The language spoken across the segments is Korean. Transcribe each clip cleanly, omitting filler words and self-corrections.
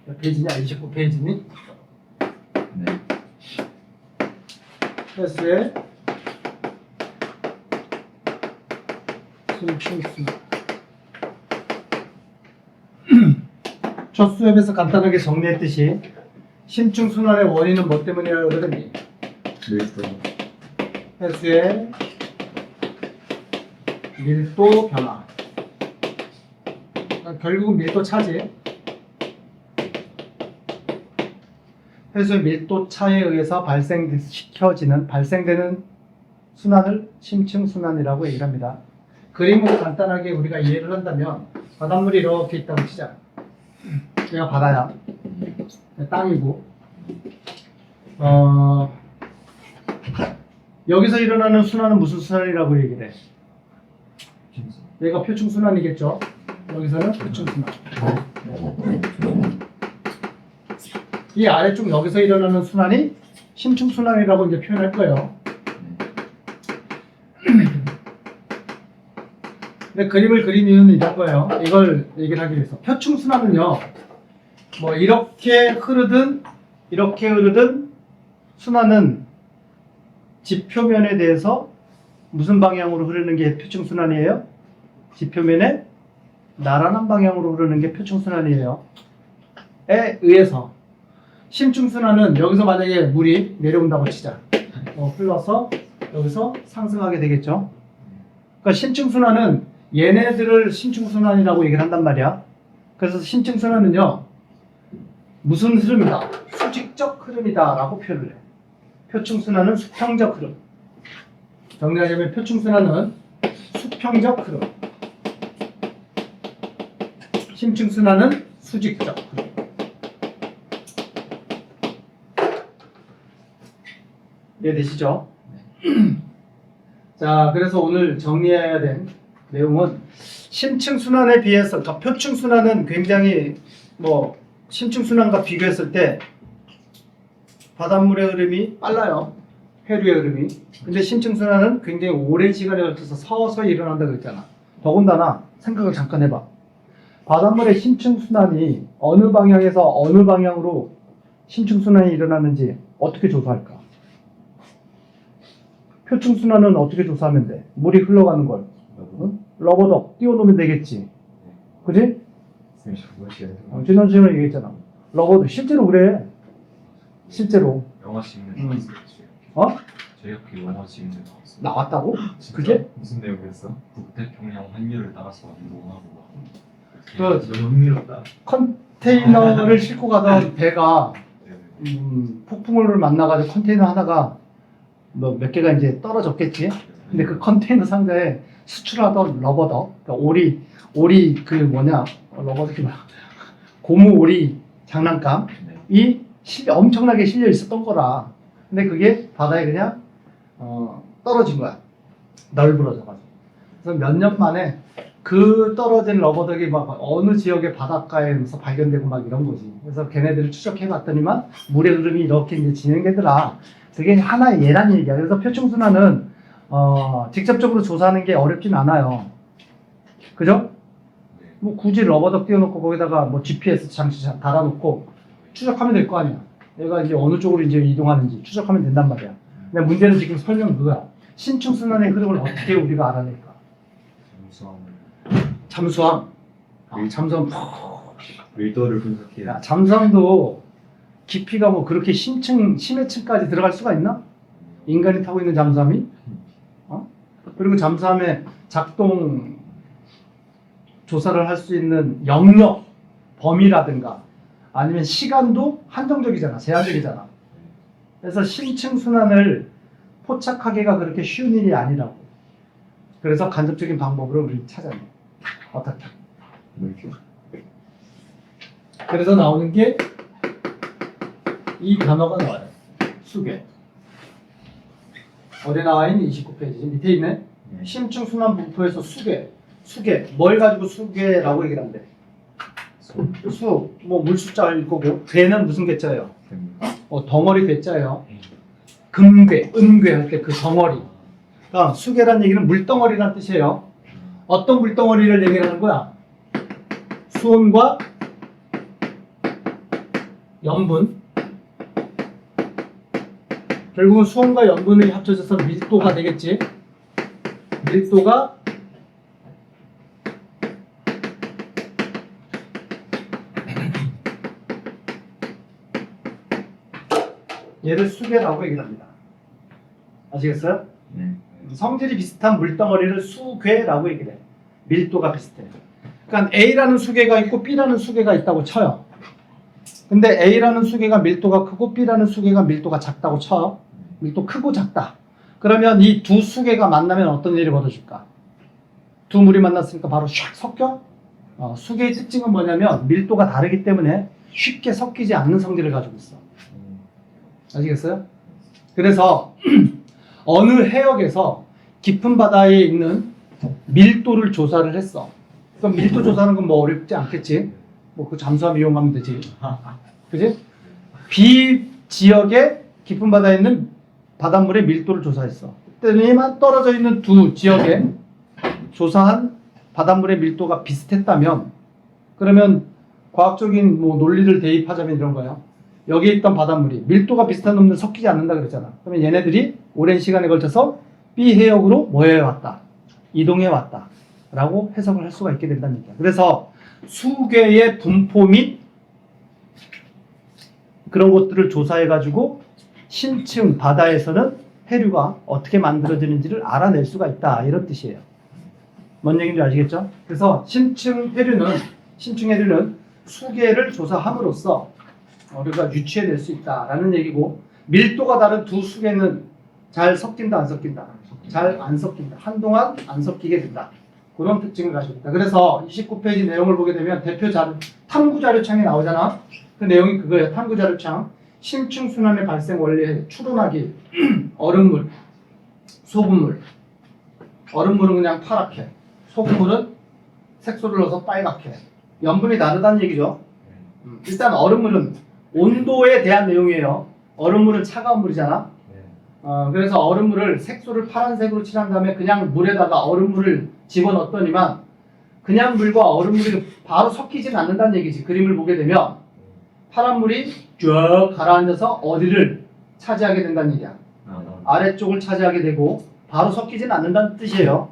몇 페이지냐? 29페이지니? 네. 횟수의 심층순환. 첫 수업에서 간단하게 정리했듯이 심층순환의 원인은 뭐 때문이라고 그러더니 밀도. 횟수의 밀도 변화. 결국은 밀도 차지. 횟수의 밀도 차에 의해서 발생되는 순환을 심층순환이라고 얘기를 합니다. 그림으로 간단하게 우리가 이해를 한다면 바닷물이 이렇게 있다고 치자. 여기가 바다야. 땅이고 여기서 일어나는 순환은 무슨 순환이라고 얘기를 해? 얘가 표층순환이겠죠? 여기서는 표층순환. 이 아래쪽 여기서 일어나는 순환이 심층순환이라고 이제 표현할 거예요. 근데 그림을 그린 이유는 이럴 거예요. 이걸 얘기를 하기 위해서. 표층순환은요, 뭐 이렇게 흐르든 순환은 지표면에 대해서 무슨 방향으로 흐르는 게 표층순환이에요? 지표면에 나란한 방향으로 흐르는 게 표층순환이에요. 에 의해서 심층순환은 여기서 만약에 물이 내려온다고 치자. 흘러서 여기서 상승하게 되겠죠. 그러니까 심층순환은 얘네들을 심층순환이라고 얘기를 한단 말이야. 그래서 심층순환은요, 무슨 흐름이다? 수직적 흐름이다 라고 표현을 해. 표층순환은 수평적 흐름. 정리하자면 표층순환은 수평적 흐름, 심층순환은 수직적 흐름. 이해되시죠? 자, 그래서 오늘 정리해야 된 내용은 심층순환에 비해서, 그러니까 표층순환은 굉장히 심층순환과 비교했을 때 바닷물의 흐름이 빨라요. 해류의 흐름이. 근데 심층순환은 굉장히 오랜 시간에 걸쳐서 서서히 일어난다고 그랬잖아. 더군다나 생각을 잠깐 해봐. 바닷물의 심층순환이 어느 방향에서 어느 방향으로 심층순환이 일어나는지 어떻게 조사할까? 표층순환은 어떻게 조사하면 돼? 물이 흘러가는 걸 러버덕 띄워놓으면 되겠지. 그지? 지난 시간에 얘기했잖아. 러버덕 실제로 그래. 실제로. 영화 찍는 거 있었지. 저희가 그 영화 찍는 거 나왔어. 나왔다고? 진짜? 그게? 무슨 내용이었어? 북태평양 환율을 따라서 이동하고 그 너무 흥미롭다. 컨테이너를 싣고 가던 배가 네. 폭풍우를 만나가지고 컨테이너 하나가 몇 개가 이제 떨어졌겠지. 근데 그 컨테이너 상자에 수출하던 러버덕, 그러니까 오리 러버덕이 뭐야? 고무 오리 장난감이 엄청나게 실려 있었던 거라. 근데 그게 바다에 그냥 떨어진 거야. 널브러져가지고. 그래서 몇 년 만에 그 떨어진 러버덕이 막 어느 지역의 바닷가에서 발견되고 막 이런 거지. 그래서 걔네들을 추적해봤더니만 물의 흐름이 이렇게 이제 진행되더라. 그게 하나의 예란 얘기야. 그래서 표층순환은 직접적으로 조사하는 게 어렵진 않아요. 그죠? 뭐 굳이 러버덕 띄워놓고 거기다가 뭐 GPS 장치 달아놓고 추적하면 될 거 아니야. 얘가 이제 어느 쪽으로 이제 이동하는지 추적하면 된단 말이야. 근데 문제는 지금 설명은 그거야. 심층순환의 흐름을 어떻게 우리가 알아낼까? 잠수함. 잠수함. 밀도를 분석해야. 야, 잠수함도 깊이가 뭐 그렇게 심해층까지 들어갈 수가 있나? 인간이 타고 있는 잠수함이? 그리고 잠수함의 작동 조사를 할 수 있는 영역, 범위라든가 아니면 시간도 한정적이잖아, 제한적이잖아. 그래서 심층순환을 포착하기가 그렇게 쉬운 일이 아니라고. 그래서 간접적인 방법으로 우리를 찾아내. 어떻게? 그래서 나오는 게 이 단어가 나와요. 수계. 어디 나와 있니? 29페이지 밑에 있네. 심층순환 분포에서 수계. 뭘 가지고 수계라고 얘기를 한대? 물 숫자일 거고, 괴는 무슨 괴자예요? 덩어리 괴자예요. 금괴, 은괴 할 때 그 덩어리. 그러니까 수계란 얘기는 물덩어리란 뜻이에요. 어떤 물덩어리를 얘기하는 거야? 수온과 염분. 결국은 수온과 염분이 합쳐져서 밀도가 되겠지. 밀도가 얘를 수괴라고 얘기를 합니다. 아시겠어요? 네. 성질이 비슷한 물덩어리를 수괴라고 얘기를 해. 밀도가 비슷해. 그러니까 A라는 수괴가 있고 B라는 수괴가 있다고 쳐요. 근데 A라는 수괴가 밀도가 크고 B라는 수괴가 밀도가 작다고 쳐요. 밀도 크고 작다. 그러면 이 두 수괴가 만나면 어떤 일이 벌어질까? 두 물이 만났으니까 바로 샥 섞여? 수괴의 특징은 뭐냐면 밀도가 다르기 때문에 쉽게 섞이지 않는 성질을 가지고 있어. 아시겠어요? 그래서 어느 해역에서 깊은 바다에 있는 밀도를 조사를 했어. 그럼 밀도 조사하는 건 뭐 어렵지 않겠지? 뭐 그 잠수함 이용하면 되지. 그지? B 지역의 깊은 바다에 있는 바닷물의 밀도를 조사했어. 그때만 떨어져 있는 두 지역에 조사한 바닷물의 밀도가 비슷했다면, 그러면 과학적인 뭐 논리를 대입하자면 이런 거야. 여기에 있던 바닷물이 밀도가 비슷한 놈들 섞이지 않는다 그랬잖아. 그러면 얘네들이 오랜 시간에 걸쳐서 B 해역으로 뭐해 왔다, 이동해 왔다 라고 해석을 할 수가 있게 된다는 얘기야. 그래서 수괴의 분포 및 그런 것들을 조사해 가지고 심층 바다에서는 해류가 어떻게 만들어지는지를 알아낼 수가 있다, 이런 뜻이에요. 뭔 얘기인지 아시겠죠? 그래서 심층 해류는 수괴를 조사함으로써 우리가 유추해낼 수 있다라는 얘기고, 밀도가 다른 두 수괴는 잘 섞인다 안 섞인다? 잘 안 섞인다. 한동안 안 섞이게 된다. 그런 특징을 가지고 있다. 그래서 29페이지 내용을 보게 되면 대표 자료, 탐구 자료창에 나오잖아. 그 내용이 그거예요. 탐구 자료창. 심층 순환의 발생 원리에 추론하기. 얼음물, 소금물. 얼음물은 그냥 파랗게, 소금물은 색소를 넣어서 빨갛게. 염분이 다르다는 얘기죠. 일단 얼음물은 온도에 대한 내용이에요. 얼음물은 차가운 물이잖아. 그래서 얼음물을 색소를 파란색으로 칠한 다음에 그냥 물에다가 얼음물을 집어넣더니만 그냥 물과 얼음물이 바로 섞이진 않는다는 얘기지. 그림을 보게 되면 파란 물이 쭉 가라앉아서 어디를 차지하게 된다는 얘기야. 아래쪽을 차지하게 되고 바로 섞이진 않는다는 뜻이에요.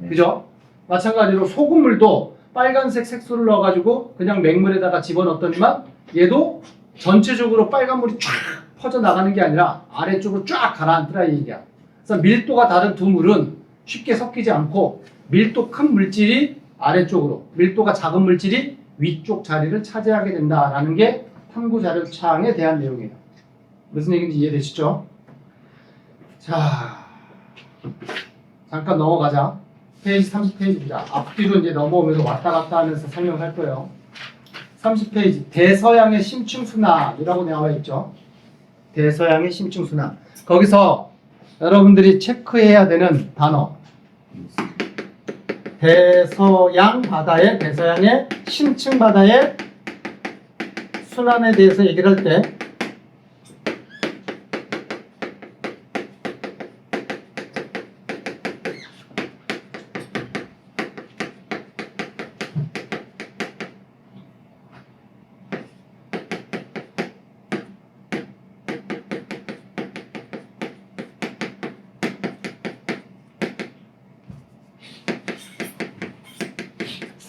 그죠? 마찬가지로 소금물도 빨간색 색소를 넣어가지고 그냥 맹물에다가 집어넣더니만 얘도 전체적으로 빨간 물이 쫙 퍼져나가는 게 아니라 아래쪽으로 쫙 가라앉더라 이 얘기야. 그래서 밀도가 다른 두 물은 쉽게 섞이지 않고 밀도 큰 물질이 아래쪽으로, 밀도가 작은 물질이 위쪽 자리를 차지하게 된다라는 게 탐구 자료창에 대한 내용이에요. 무슨 얘기인지 이해되시죠? 자, 잠깐 넘어가자. 페이지 30페이지입니다. 앞뒤로 이제 넘어오면서 왔다 갔다 하면서 설명할 거예요. 30페이지. 대서양의 심층순환이라고 나와 있죠. 대서양의 심층순환. 거기서 여러분들이 체크해야 되는 단어. 대서양 바다의, 대서양의 심층 바다의 순환에 대해서 얘기를 할 때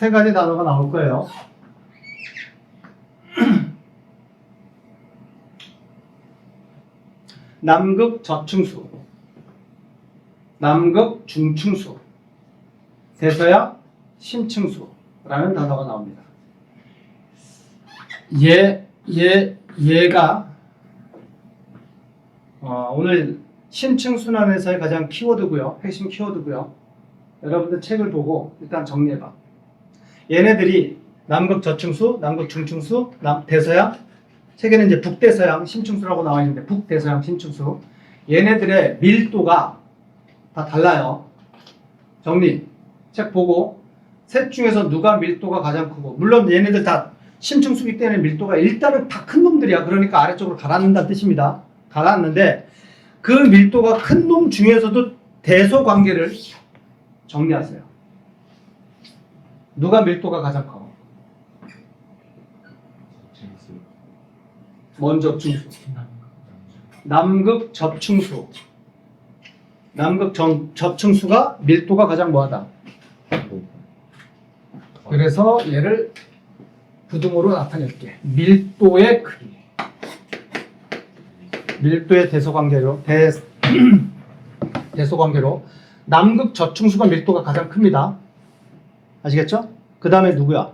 세 가지 단어가 나올 거예요. 남극 저층수, 남극 중층수, 대서양 심층수라는 단어가 나옵니다. 얘가 오늘 심층순환에서의 가장 키워드고요. 핵심 키워드고요. 여러분들 책을 보고 일단 정리해봐. 얘네들이 남극 저층수, 남극 중층수, 대서양, 책에는 이제 북대서양 심층수라고 나와 있는데 북대서양 심층수, 얘네들의 밀도가 다 달라요. 정리. 책 보고 셋 중에서 누가 밀도가 가장 크고, 물론 얘네들 다 심층수기 때문에 밀도가 일단은 다 큰 놈들이야. 그러니까 아래쪽으로 가라앉는다는 뜻입니다. 가라앉는데 그 밀도가 큰 놈 중에서도 대소 관계를 정리하세요. 누가 밀도가 가장 커? 징수. 뭔 접충수? 남극 접충수. 남극 접충수가 밀도가 가장 뭐하다. 그래서 얘를 부등호로 나타낼게. 밀도의 크기. 밀도의 대소관계로 대소관계로 남극 접충수가 밀도가 가장 큽니다. 아시겠죠? 그 다음에 누구야?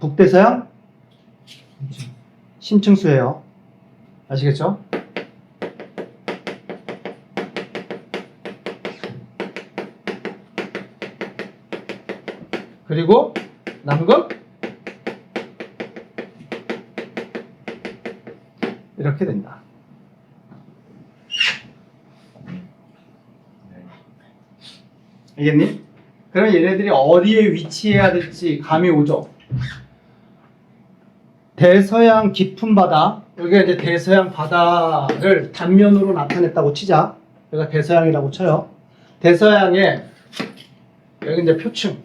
북대서양 심층수예요. 아시겠죠? 그리고 남극 이렇게 된다. 알겠니? 그럼 얘네들이 어디에 위치해야 될지 감이 오죠? 대서양 깊은 바다, 여기가 이제 대서양 바다를 단면으로 나타냈다고 치자. 여기가 대서양이라고 쳐요. 대서양에 여기 이제 표층,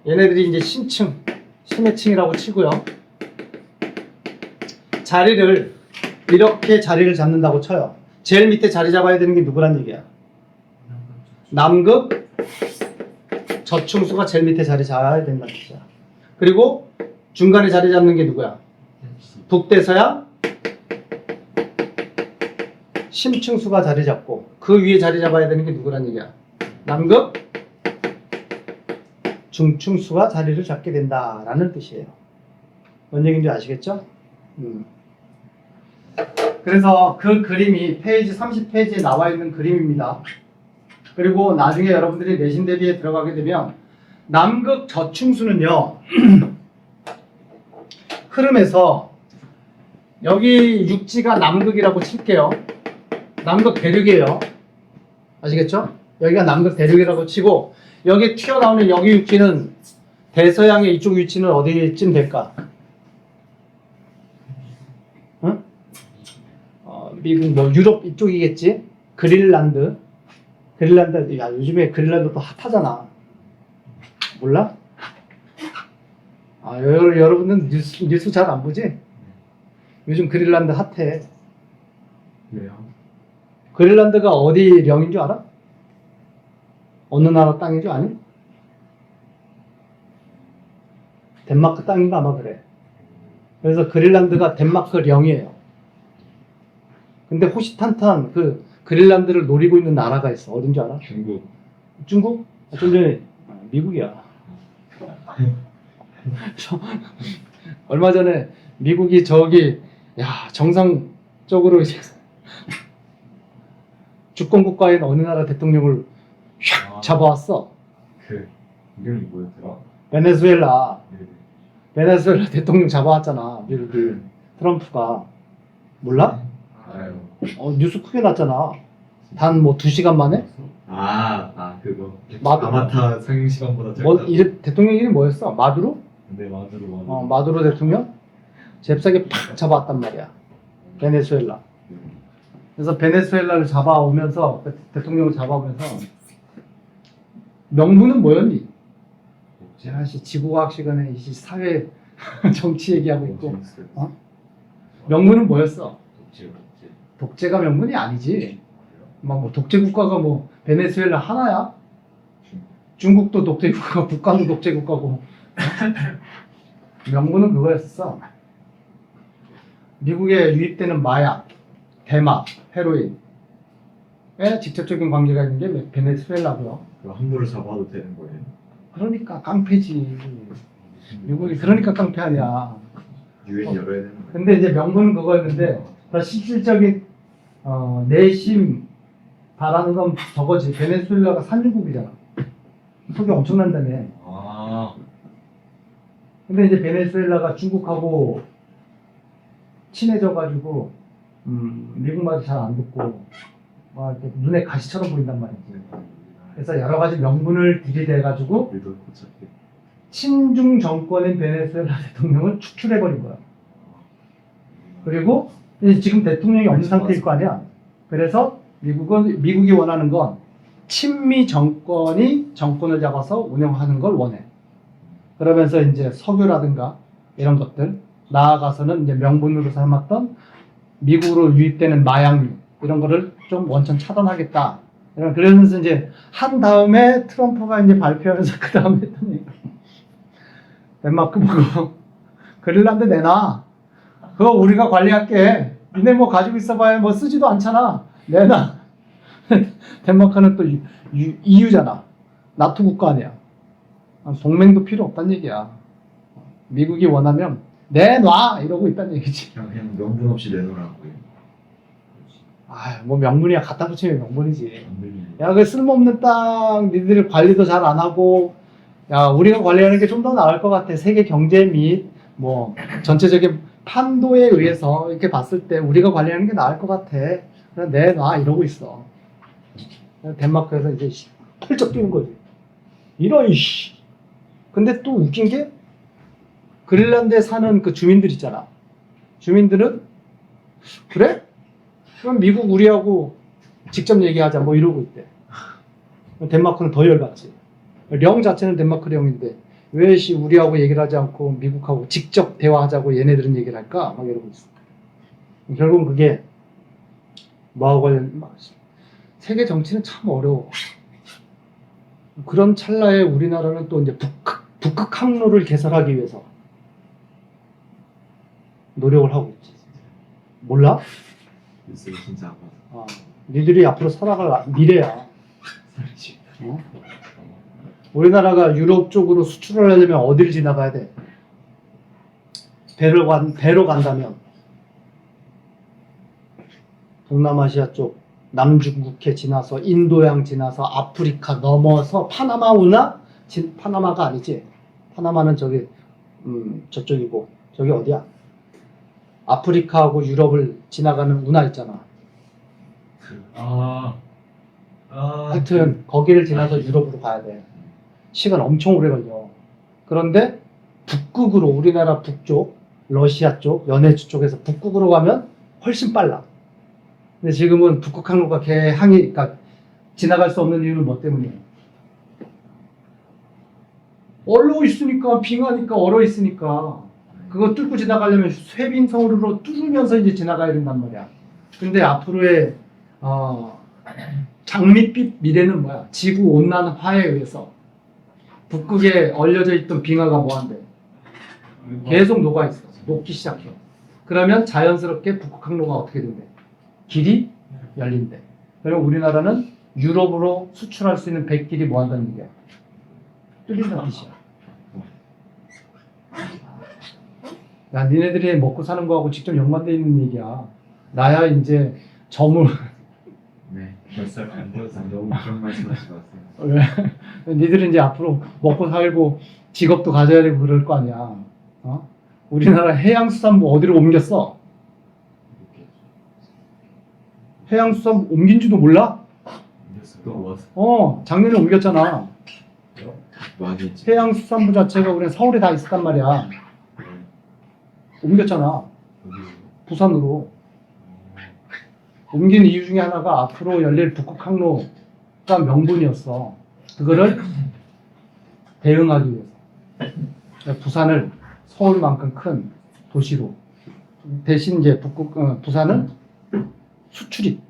얘네들이 이제 심층, 심해층이라고 치고요. 자리를 이렇게 자리를 잡는다고 쳐요. 제일 밑에 자리 잡아야 되는 게 누구란 얘기야? 남극 저충수가 제일 밑에 자리 잡아야 된다는 뜻이야. 그리고 중간에 자리 잡는 게 누구야? 북대서양 심층수가 자리 잡고 그 위에 자리 잡아야 되는 게 누구란 얘기야? 남극 중층수가 자리를 잡게 된다라는 뜻이에요. 뭔 얘기인지 아시겠죠? 그래서 그 그림이 페이지 30페이지에 나와 있는 그림입니다. 그리고 나중에 여러분들이 내신 대비에 들어가게 되면 남극 저충수는요 흐름에서 여기 육지가 남극이라고 칠게요. 남극 대륙이에요. 아시겠죠? 여기가 남극 대륙이라고 치고 여기 튀어나오는 여기 육지는 대서양의 이쪽 위치는 어디쯤 될까? 응? 미국 뭐 유럽 이쪽이겠지? 그린란드. 야 요즘에 그린란드 또 핫하잖아. 몰라? 여러분은 뉴스 잘 안 보지? 요즘 그린란드 핫해. 왜요? 그린란드가 어디 령인 줄 알아? 어느 나라 땅인 줄 아니? 덴마크 땅인가 아마 그래. 그래서 그린란드가 덴마크 령이에요. 근데 호시탄탄 그 그린란드를 노리고 있는 나라가 있어. 어딘 줄 알아? 중국. 중국? 좀 전에 미국이야. 얼마 전에 미국이 저기 정상적으로 이제 주권 국가인 어느 나라 대통령을 휙 잡아왔어. 그 이름이 뭐였더라? 베네수엘라. 네. 베네수엘라 대통령 잡아왔잖아. 미국이. 트럼프가. 몰라? 알아요. 뉴스 크게 났잖아. 단 뭐 2시간 만에? 그거. 마두- 아바타 상영 시간보다 짧다. 대통령 이름이 뭐였어? 마두로? 네, 마두로. 마두로 대통령? 잽싸게 팍 잡아왔단 말이야. 베네수엘라. 그래서 베네수엘라를 잡아오면서, 대통령을 잡아오면서, 명분은 뭐였니? 제가 지구과학 시간에 이 사회 정치 얘기하고 있고, 명분은 뭐였어? 독재가 명분이 아니지. 막 뭐 독재 국가가 뭐 베네수엘라 하나야? 중국도 독재 국가고 북한도 독재 국가고. 명분은 그거였어. 미국에 유입되는 마약, 대마, 헤로인에 직접적인 관계가 있는 게 베네수엘라고요. 그럼 함부로 잡아도 되는 거예요? 그러니까 깡패지. 미국이 그러니까 깡패 아니야. 유엔 열어야 되는 거예요? 근데 이제 명분은 그거였는데 더 실질적인 내심 바라는 건 저거지. 베네수엘라가 산유국이잖아. 속이 엄청난다며. 근데 이제 베네수엘라가 중국하고 친해져가지고 미국 말도 잘 안 듣고 막 이렇게 눈에 가시처럼 보인단 말이지. 그래서 여러 가지 명분을 들이대가지고 우리도 고쳤대. 친중 정권인 베네수엘라 대통령을 축출해버린 거야. 그리고 이제 지금 대통령이 없는 상태일 거 아니야. 그래서 미국이 원하는 건 친미 정권이 정권을 잡아서 운영하는 걸 원해. 그러면서 이제 석유라든가 이런 것들, 나아가서는 이제 명분으로 삼았던 미국으로 유입되는 마약류 이런 거를 좀 원천 차단하겠다. 그러면서 이제 한 다음에 트럼프가 이제 발표하면서 그 다음에 했더니 덴마크 보고 그린란드 내놔. 그거 우리가 관리할게. 니네 뭐 가지고 있어봐야 뭐 쓰지도 않잖아. 내놔. 덴마크는 또 EU잖아. 나토 국가 아니야. 동맹도 필요 없단 얘기야. 미국이 원하면 내놔 이러고 있단 얘기지. 그냥 명분 없이 내놓으라고요. 뭐 명분이야. 갖다 붙이면 명분이지. 안 들리네. 야, 그 쓸모없는 땅 니들이 관리도 잘 안 하고, 야, 우리가 관리하는 게 좀 더 나을 것 같아. 세계 경제 및 뭐 전체적인 판도에 의해서 이렇게 봤을 때 우리가 관리하는 게 나을 것 같아. 그냥 내놔 이러고 있어. 덴마크에서 이제 펄쩍 뛰는 거지. 이런 씨. 근데 또 웃긴 게 그린란드에 사는 그 주민들 있잖아. 주민들은 그래? 그럼 미국 우리하고 직접 얘기하자 뭐 이러고 있대. 덴마크는 더 열받지. 령 자체는 덴마크 령인데 왜 우리하고 얘기를 하지 않고 미국하고 직접 대화하자고 얘네들은 얘기를 할까? 막 이러고 있어. 결국은 그게 뭐하고 관련 세계 정치는 참 어려워. 그런 찰나에 우리나라는 또 이제 북극 항로를 개설하기 위해서 노력을 하고 있지. 몰라? 뉴스가 진짜 아파서. 니들이 앞으로 살아갈 미래야. 어? 우리나라가 유럽 쪽으로 수출을 하려면 어디를 지나가야 돼? 배로 간다면 동남아시아 쪽, 남중국해 지나서 인도양 지나서 아프리카 넘어서 파나마 운하? 파나마가 아니지. 파나마는 저기 저쪽이고 저기 어디야? 아프리카하고 유럽을 지나가는 운하 있잖아. 하여튼 거기를 지나서 유럽으로 가야 돼. 시간 엄청 오래 걸려. 그런데 북극으로 우리나라 북쪽, 러시아 쪽, 연해주 쪽에서 북극으로 가면 훨씬 빨라. 근데 지금은 북극 항로가 그러니까 지나갈 수 없는 이유는 뭐 때문이에요? 얼어 있으니까, 빙하니까, 얼어 있으니까. 그거 뚫고 지나가려면 쇠빙성으로 뚫으면서 이제 지나가야 된단 말이야. 근데 앞으로의 장밋빛 미래는 뭐야? 지구 온난화에 의해서 북극에 얼려져 있던 빙하가 뭐한대? 계속 녹아있어. 녹기 시작해. 그러면 자연스럽게 북극 항로가 어떻게 된대? 길이 열린대. 그럼 우리나라는 유럽으로 수출할 수 있는 백길이 뭐 한다는 얘기야? 뚫린다는 뜻이야. 야, 니네들이 먹고 사는 거하고 직접 연관되어 있는 얘기야. 나야 이제 점을 네, 몇살 반대여서 너무 그런 말씀하시지 마세요. 니들은 이제 앞으로 먹고 살고 직업도 가져야 되고 그럴 거 아니야. 우리나라 해양수산부 어디로 옮겼어? 해양수산부 옮긴지도 몰라? 또 와서 작년에 옮겼잖아. 많이 했지. 해양수산부 자체가 우리는 서울에 다 있었단 말이야. 옮겼잖아. 부산으로. 옮긴 이유 중에 하나가 앞으로 열릴 북극 항로가 명분이었어. 그거를 대응하기 위해서. 부산을 서울만큼 큰 도시로. 대신 이제 부산은 수출입,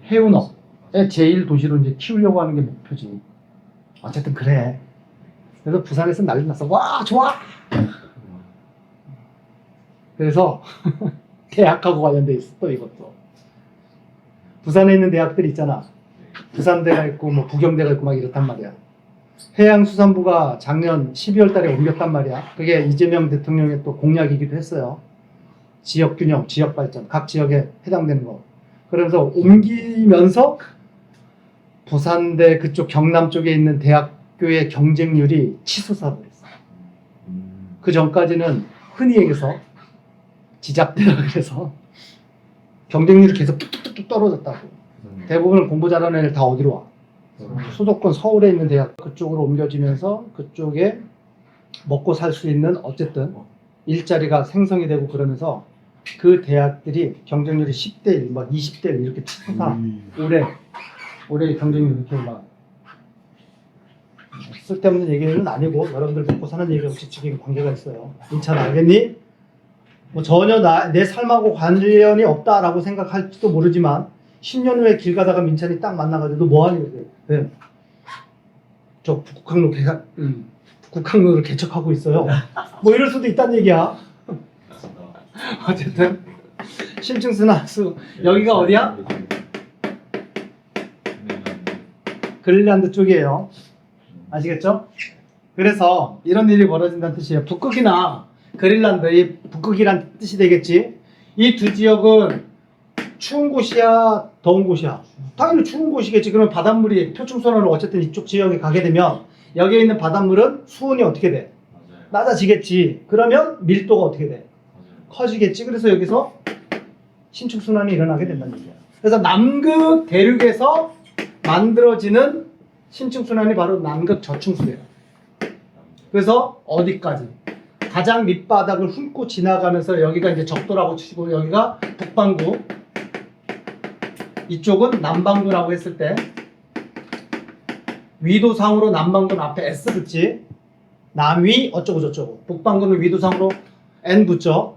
해운업의 제일 도시로 이제 키우려고 하는 게 목표지. 어쨌든 그래. 그래서 부산에서 난리 났어. 와, 좋아! 그래서 대학하고 관련돼 있어, 또 이것도. 부산에 있는 대학들 있잖아. 부산대가 있고 뭐 부경대가 있고 막 이렇단 말이야. 해양수산부가 작년 12월 달에 옮겼단 말이야. 그게 이재명 대통령의 또 공약이기도 했어요. 지역균형, 지역발전, 각 지역에 해당되는 거. 그러면서 옮기면서 부산대 그쪽 경남 쪽에 있는 대학교의 경쟁률이 치솟아 버렸어. 그 전까지는 흔히 얘기해서 지잡대라 그래서 경쟁률이 계속 뚝뚝뚝 떨어졌다고. 대부분 공부 잘하는 애들 다 어디로 와? 수도권 서울에 있는 대학 그쪽으로 옮겨지면서 그쪽에 먹고 살 수 있는 어쨌든 일자리가 생성이 되고 그러면서 그 대학들이 경쟁률이 10대 1, 막 20대 1 이렇게 치솟아. 올해 경쟁률이 이렇게 막 쓸데없는 얘기는 아니고 여러분들 먹고 사는 얘기가 직접적인 관계가 있어요. 민찬아 알겠니? 뭐 전혀 내 삶하고 관련이 없다라고 생각할지도 모르지만 10년 후에 길 가다가 민찬이 딱 만나가지고 너 뭐하니? 그래. 네. 저 북극항로를 개척하고 있어요. 뭐 이럴 수도 있다는 얘기야. 어쨌든 심층순환수 여기가 어디야? 그린란드 쪽이에요. 아시겠죠? 그래서 이런 일이 벌어진다는 뜻이에요. 북극이나 그린란드, 이 북극이란 뜻이 되겠지. 이 두 지역은 추운 곳이야, 더운 곳이야? 당연히 추운 곳이겠지. 그러면 바닷물이 표층순환으로 어쨌든 이쪽 지역에 가게 되면 여기에 있는 바닷물은 수온이 어떻게 돼? 맞아요. 낮아지겠지. 그러면 밀도가 어떻게 돼? 맞아요. 커지겠지. 그래서 여기서 신축순환이 일어나게 된다는 얘기야. 그래서 남극 대륙에서 만들어지는 신축순환이 바로 남극 저층수예요. 그래서 어디까지? 가장 밑바닥을 훑고 지나가면서 여기가 이제 적도라고 치고 여기가 북반구, 이쪽은 남반구라고 했을 때 위도상으로 남반구는 앞에 S 붙지, 남위 어쩌고 저쩌고, 북반구는 위도상으로 N 붙죠.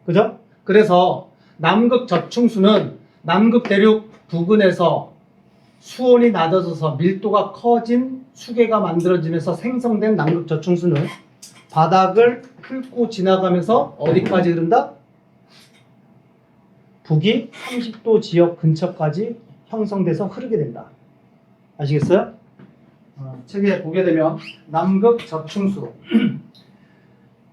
그죠? 그래서 남극 저층수는 남극 대륙 부근에서 수온이 낮아져서 밀도가 커진 수계가 만들어지면서 생성된 남극 저층수는 바닥을 훑고 지나가면서 어디까지 흐른다? 북위 30도 지역 근처까지 형성돼서 흐르게 된다. 아시겠어요? 책에 보게 되면 남극 저층수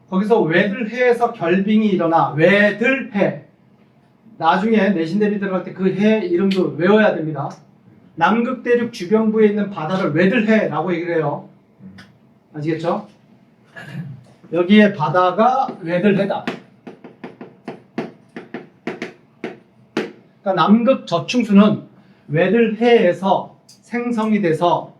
거기서 외들해에서 결빙이 일어나. 외들해, 나중에 내신 대비 들어갈 때 그 해 이름도 외워야 됩니다. 남극 대륙 주변부에 있는 바다를 외들해라고 얘기를 해요. 아시겠죠? 여기에 바다가 외들해다. 그러니까 남극 저층수는 외들해에서 생성이 돼서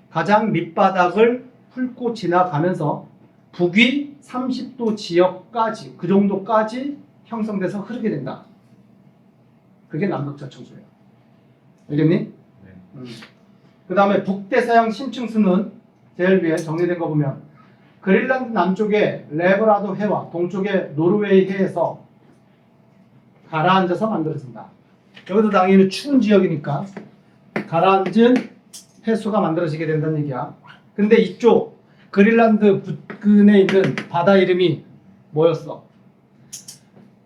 가장 밑바닥을 훑고 지나가면서 북위 30도 지역까지, 그 정도까지 형성돼서 흐르게 된다. 그게 남극 저층수예요. 알겠니? 네. 그 다음에 북대서양 신층수는 제일 위에 정리된 거 보면 그린란드 남쪽에 레브라도 해와 동쪽에 노르웨이 해에서 가라앉아서 만들어진다. 여기도 당연히 추운 지역이니까 가라앉은 해수가 만들어지게 된다는 얘기야. 근데 이쪽 그린란드 부근에 있는 바다 이름이 뭐였어?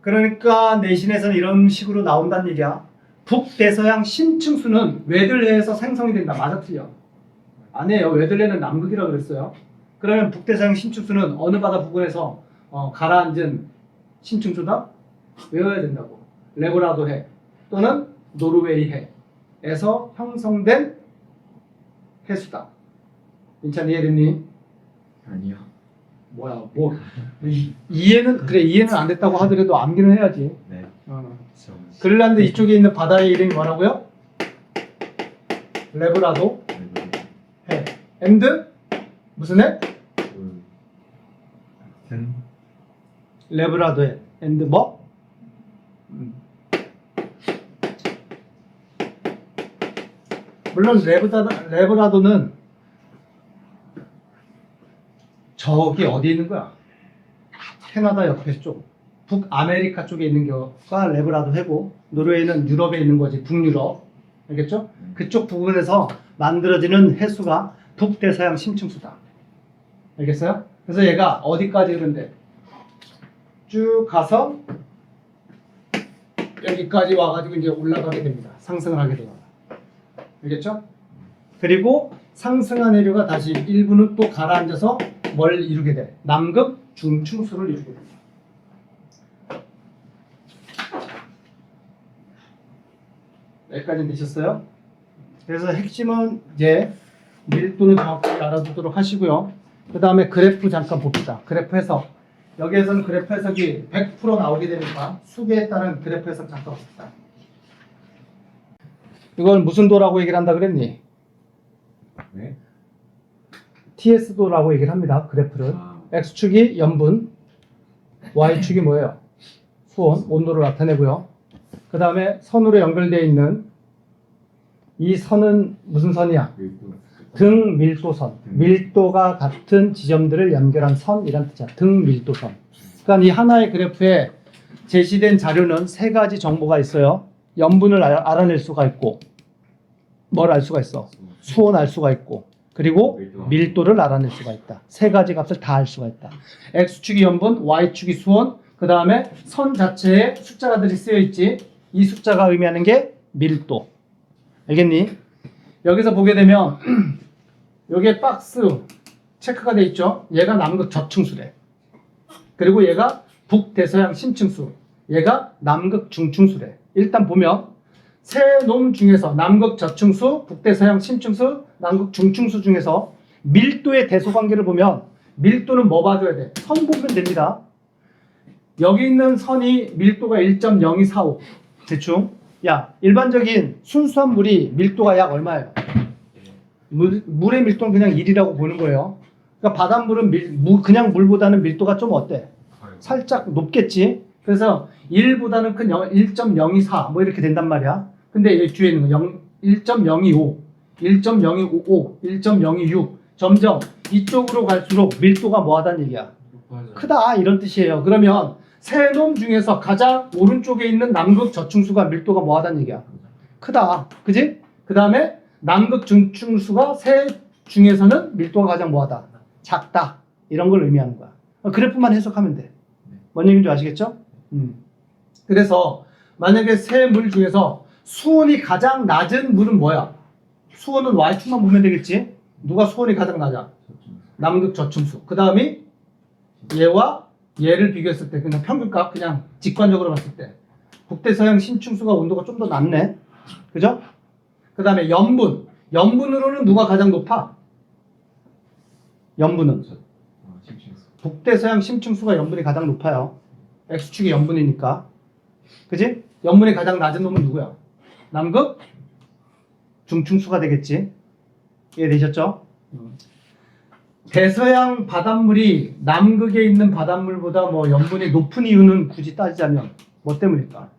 그러니까 내신에서는 이런 식으로 나온다는 얘기야. 북대서양 신층수는 외들해에서 생성이 된다. 맞아, 틀려? 아니에요. 외들해는 남극이라고 그랬어요. 그러면 북대서양 신층수는 어느 바다 부근에서 가라앉은 신층수다? 외워야 된다고. 레브라도 해 또는 노르웨이 해에서 형성된 해수다. 민찬 이해됐니? 아니요. 뭐야, 뭐 이해는 그래, 이해는 안 됐다고 하더라도 암기는 해야지. 네. 그린란드 이쪽에 있는 바다의 이름이 뭐라고요? 레브라도 해. 앤드 무슨 해? 같은 레브라도 해. 앤드 뭐? 물론 레브라도는 저기 어디 있는 거야? 캐나다 옆에 쪽, 북아메리카 쪽에 있는 거가 레브라도 해고, 노르웨이는 유럽에 있는 거지, 북유럽. 알겠죠? 그쪽 부분에서 만들어지는 해수가 북대서양 심층수다. 알겠어요? 그래서 얘가 어디까지 흐른대? 쭉 가서 여기까지 와가지고 이제 올라가게 됩니다. 상승을 하게 돼요. 알겠죠? 그리고 상승한 해류가 다시 일부는 또 가라앉아서 뭘 이루게 돼? 남극 중층수를 이루게 됩니다. 여기까지 되셨어요? 그래서 핵심은 이제 밀도는 정확히 알아두도록 하시고요. 그 다음에 그래프 잠깐 봅시다. 그래프 해석. 여기에서는 그래프 해석이 100% 나오게 되니까 수계에 따른 그래프 해석 잠깐 봅시다. 이걸 무슨 도라고 얘기를 한다 그랬니? 네. TS도라고 얘기를 합니다. 그래프를. X축이 염분, Y축이 뭐예요? 수온, 온도를 나타내고요. 그 다음에 선으로 연결되어 있는 이 선은 무슨 선이야? 등밀도선. 밀도가 같은 지점들을 연결한 선이란 뜻이야. 등밀도선. 그러니까 이 하나의 그래프에 제시된 자료는 세 가지 정보가 있어요. 염분을 알아낼 수가 있고, 뭘 알 수가 있어? 수온 알 수가 있고, 그리고 밀도를 알아낼 수가 있다. 세 가지 값을 다 알 수가 있다. X축이 염분, Y축이 수온, 그 다음에 선 자체에 숫자가들이 쓰여 있지. 이 숫자가 의미하는 게 밀도. 알겠니? 여기서 보게 되면 여기에 박스 체크가 돼 있죠. 얘가 남극 저층수래. 그리고 얘가 북대서양 심층수. 얘가 남극 중층수래. 일단 보면 세 놈 중에서 남극 저층수, 북대서양 심층수, 남극 중층수 중에서 밀도의 대소관계를 보면 밀도는 뭐 봐줘야 돼? 선 보면 됩니다. 여기 있는 선이 밀도가 1.0245 대충. 야, 일반적인 순수한 물이 밀도가 약 얼마예요? 물의 밀도는 그냥 1이라고 보는 거예요. 그러니까 바닷물은 그냥 물보다는 밀도가 좀 어때? 살짝 높겠지. 그래서 1보다는 큰 1.024 뭐 이렇게 된단 말이야. 근데 여기 뒤에 있는 거 1.025, 1.0255, 1.026 점점 이쪽으로 갈수록 밀도가 뭐하다는 얘기야? 크다 이런 뜻이에요. 그러면 세 놈 중에서 가장 오른쪽에 있는 남극 저층수가 밀도가 뭐하다는 얘기야? 크다. 그지? 그 다음에 남극 중층수가 세 중에서는 밀도가 가장 뭐하다? 작다. 이런 걸 의미하는 거야. 그래프만 해석하면 돼. 뭔 얘기인지 아시겠죠? 그래서 만약에 세 물 중에서 수온이 가장 낮은 물은 뭐야? 수온은 Y축만 보면 되겠지? 누가 수온이 가장 낮아? 남극 저층수. 그 다음이 얘와 얘를 비교했을 때 그냥 평균값 그냥 직관적으로 봤을 때 북대서양 심층수가 온도가 좀 더 낮네. 그죠? 그 다음에 염분. 염분으로는 누가 가장 높아? 염분은 북대서양 심층수가 염분이 가장 높아요. X축이 염분이니까. 그지? 염분이 가장 낮은 놈은 누구야? 남극 중층수가 되겠지. 이해되셨죠? 대서양 바닷물이 남극에 있는 바닷물보다 뭐 염분이 높은 이유는 굳이 따지자면 뭐 때문일까?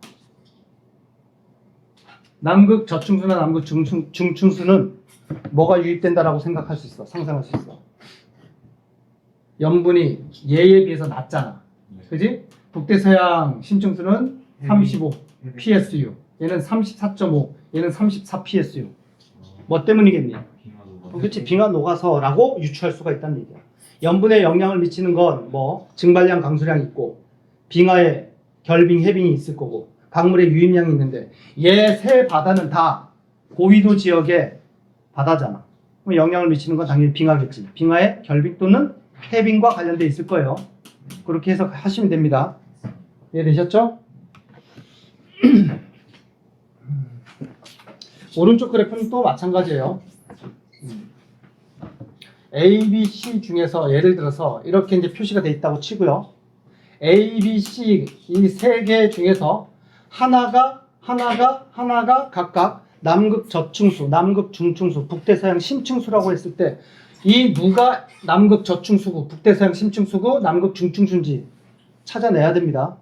남극 저층수나 남극 중층수는 뭐가 유입된다라고 생각할 수 있어? 상상할 수 있어. 염분이 얘에 비해서 낮잖아. 그지? 북대서양 심층수는 35 PSU, 얘는 34.5, 얘는 34 PSU. 뭐 때문이겠니? 그렇지, 빙하 녹아서라고 유추할 수가 있다는 얘기야. 염분에 영향을 미치는 건 뭐 증발량, 강수량이 있고 빙하에 결빙, 해빙이 있을 거고 강물의 유입량이 있는데 얘 세 바다는 다 고위도 지역의 바다잖아. 그럼 영향을 미치는 건 당연히 빙하겠지. 빙하의 결빙 또는 해빙과 관련돼 있을 거예요. 그렇게 해석하시면 됩니다. 이해되셨죠? 오른쪽 그래프는 또 마찬가지예요. A, B, C 중에서 예를 들어서 이렇게 이제 표시가 돼 있다고 치고요. A, B, C 이 세 개 중에서 하나가 각각 남극 저층수, 남극 중층수, 북대서양 심층수라고 했을 때 이 누가 남극 저층수고 북대서양 심층수고 남극 중층수인지 찾아내야 됩니다.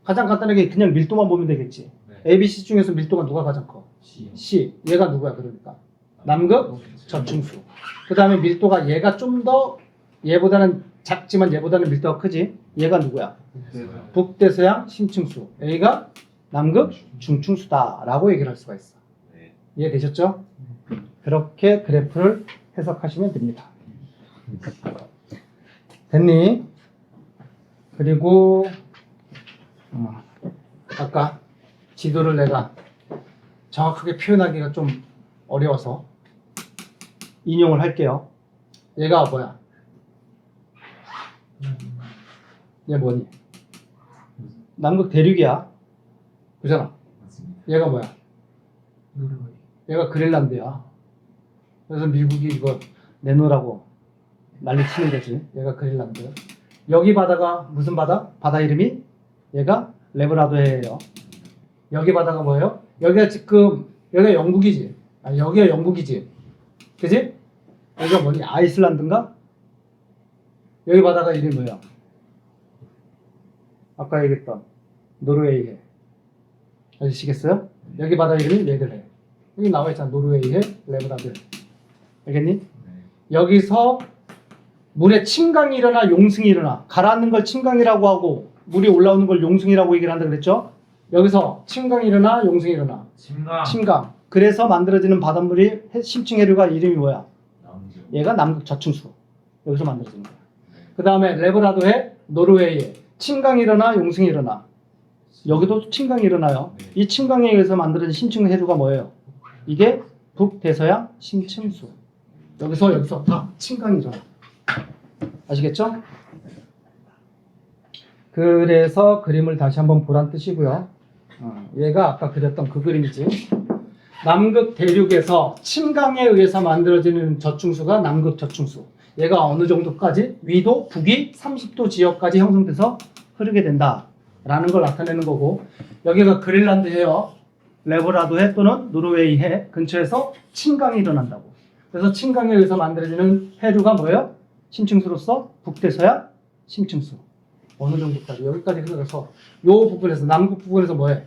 가장 간단하게 그냥 밀도만 보면 되겠지. A, B, C 중에서 밀도가 누가 가장 커? C. 얘가 누구야 그러니까? 남극 저층수. 그 다음에 밀도가 얘가 좀 더 얘보다는 작지만 얘보다는 밀도가 크지. 얘가 누구야? 북대서양 심층수. A가 남극 중층수다 라고 얘기를 할 수가 있어. 이해되셨죠? 그렇게 그래프를 해석하시면 됩니다. 됐니? 그리고 아까 지도를 내가 정확하게 표현하기가 좀 어려워서 인용을 할게요. 얘가 뭐야? 얘 뭐니? 남극 대륙이야. 그잖아. 얘가 뭐야? 얘가 그린란드야. 그래서 미국이 이거 내놓으라고 난리치는 거지. 얘가 그린란드. 여기 바다가 무슨 바다? 바다 이름이 얘가 레브라도해예요. 여기 바다가 뭐예요? 여기가 지금 여기가 영국이지. 아, 여기가 영국이지. 그지? 여기가 뭐니? 아이슬란드인가? 여기 바다가 이름이 뭐야? 아까 얘기했던 노르웨이해. 아시겠어요? 여기 바다 이름이 레드해. 여기 나와 있잖아. 노르웨이해, 레브라도. 알겠니? 네. 여기서 물에 침강이 일어나 용승이 일어나. 가라앉는 걸 침강이라고 하고 물이 올라오는 걸 용승이라고 얘기를 한다 그랬죠? 여기서 침강이 일어나 용승이 일어나. 침강. 침강. 그래서 만들어지는 바닷물이 심층 해류가 이름이 뭐야? 남주. 얘가 남극 저층수. 여기서 만들어지는 거야. 네. 그 다음에 레브라도해, 노르웨이에 침강이 일어나 용승이 일어나. 여기도 침강이 일어나요. 네. 이 침강에 의해서 만들어진 심층 해류가 뭐예요? 이게 북대서양 심층수. 여기서 다 침강이 일어나. 아시겠죠? 그래서 그림을 다시 한번 보란 뜻이고요. 얘가 아까 그렸던 그 그림이지. 남극 대륙에서 침강에 의해서 만들어지는 저층수가 남극 저층수. 얘가 어느 정도까지? 위도 북위 30도 지역까지 형성돼서 흐르게 된다라는 걸 나타내는 거고, 여기가 그린란드 해요. 레브라도 해 또는 노르웨이 해 근처에서 침강이 일어난다고. 그래서 침강에 의해서 만들어지는 해류가 뭐예요? 심층수로서 북대서양 심층수. 어느 정도까지? 여기까지 흘러서 요 부분에서 남극 부분에서 뭐해?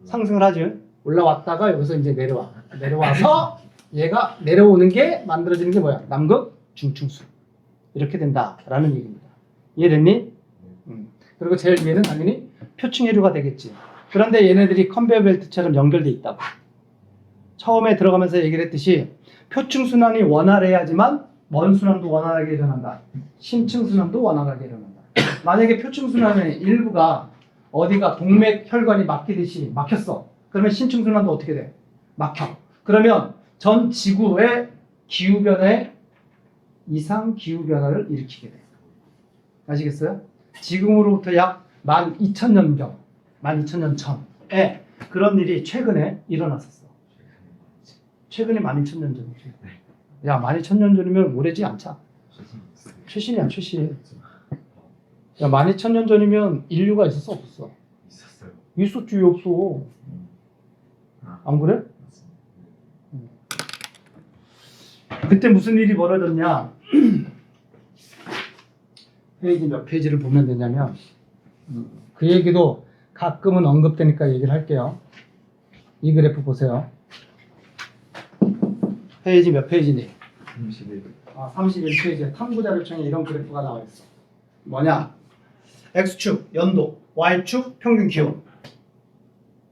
상승을 하지. 올라왔다가 여기서 이제 내려와. 내려와서 얘가 내려오는 게 만들어지는 게 뭐야? 남극 중층수. 이렇게 된다라는 얘기입니다. 이해됐니? 그리고 제일 위에는 당연히 표층 해류가 되겠지. 그런데 얘네들이 컨베이어 벨트처럼 연결돼 있다고. 처음에 들어가면서 얘기를 했듯이 표층 순환이 원활해야지만 먼 순환도 원활하게 일어난다. 심층 순환도 원활하게 일어난다. 만약에 표층 순환의 일부가 어디가 동맥 혈관이 막히듯이 막혔어. 그러면 심층 순환도 어떻게 돼? 막혀. 그러면 전 지구의 기후 변화에 이상 기후 변화를 일으키게 돼. 아시겠어요? 지금으로부터 약 12,000년경, 12,000년 전에 그런 일이 최근에 일어났었어. 최근에 12,000년 전이지. 야, 12,000년 전이면 오래지 않자. 최신이야, 최신. 야, 12,000년 전이면 인류가 있었어, 없었어? 있었어요. 있었지, 왜 없어? 안 그래? 그때 무슨 일이 벌어졌냐? 페이지 몇 페이지를 보면 되냐면, 그 얘기도 가끔은 언급되니까 얘기를 할게요. 이 그래프 보세요. 페이지 몇 페이지니? 31. 31페이지에 탐구자료청에 이런 그래프가 나와 있어. 뭐냐? X축 연도, Y축 평균 기온.